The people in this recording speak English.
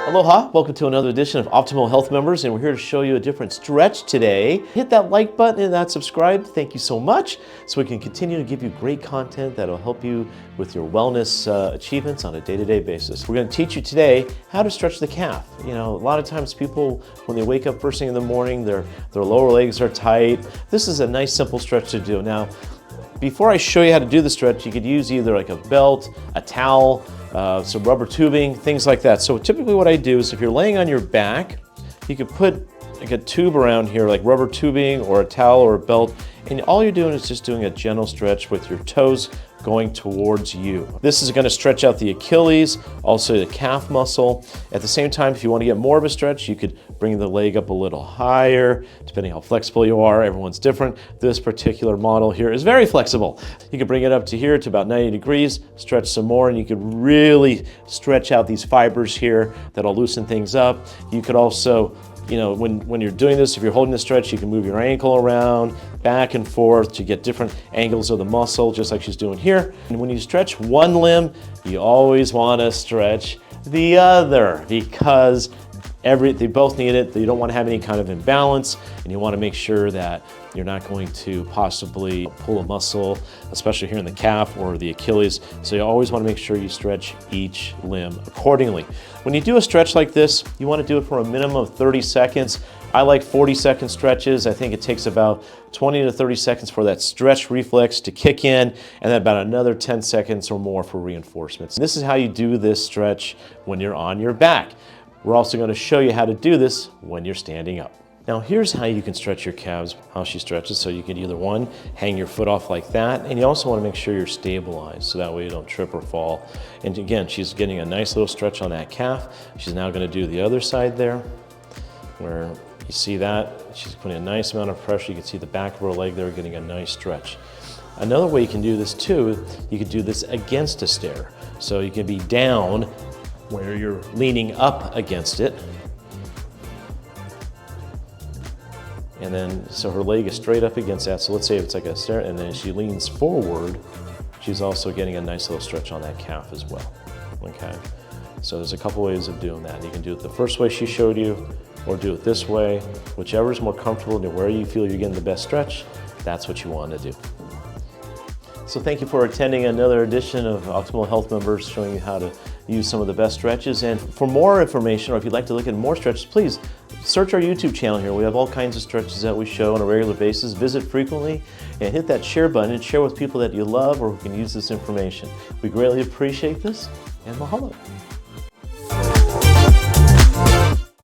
Aloha, welcome to another edition of Optimal Health Members, and we're here to show you a different stretch today. Hit that like button and that subscribe. Thank you so much, so we can continue to give you great content that'll help you with your wellness achievements on a day-to-day basis. We're going to teach you today how to stretch the calf. You know, a lot of times people, when they wake up first thing in the morning, their lower legs are tight. This is a nice simple stretch to do. Now, before I show you how to do the stretch, you could use either like a belt, a towel, some rubber tubing, things like that. So typically what I do is if you're laying on your back, you could put like a tube around here, like rubber tubing or a towel or a belt, and all you're doing is just doing a gentle stretch with your toes going towards you. This is going to stretch out the Achilles, also the calf muscle. At the same time, if you want to get more of a stretch, you could bring the leg up a little higher, depending how flexible you are. Everyone's different. This particular model here is very flexible. You can bring it up to here to about 90 degrees, stretch some more, and you could really stretch out these fibers here that'll loosen things up. You could also, you know, when you're doing this, if you're holding the stretch, you can move your ankle around, back and forth to get different angles of the muscle, just like she's doing here. And when you stretch one limb, you always want to stretch the other because they both need it. You don't want to have any kind of imbalance, and you want to make sure that you're not going to possibly pull a muscle, especially here in the calf or the Achilles. So you always want to make sure you stretch each limb accordingly. When you do a stretch like this, you want to do it for a minimum of 30 seconds. I like 40-second stretches. I think it takes about 20 to 30 seconds for that stretch reflex to kick in, and then about another 10 seconds or more for reinforcements. And this is how you do this stretch when you're on your back. We're also going to show you how to do this when you're standing up. Now here's how you can stretch your calves, how she stretches. So you can either one, hang your foot off like that, and you also want to make sure you're stabilized so that way you don't trip or fall. And again, she's getting a nice little stretch on that calf. She's now going to do the other side there, where you see that. She's putting a nice amount of pressure. You can see the back of her leg there getting a nice stretch. Another way you can do this too, you could do this against a stair. So you can be down where you're leaning up against it. And then, so her leg is straight up against that. So let's say it's like a stair, and then she leans forward, she's also getting a nice little stretch on that calf as well, okay? So there's a couple ways of doing that. You can do it the first way she showed you, or do it this way. Whichever is more comfortable and where you feel you're getting the best stretch, that's what you want to do. So thank you for attending another edition of Optimal Health Members, showing you how to use some of the best stretches. And for more information, or if you'd like to look at more stretches, please search our YouTube channel here. We have all kinds of stretches that we show on a regular basis. Visit frequently and hit that share button and share with people that you love or who can use this information. We greatly appreciate this, and mahalo.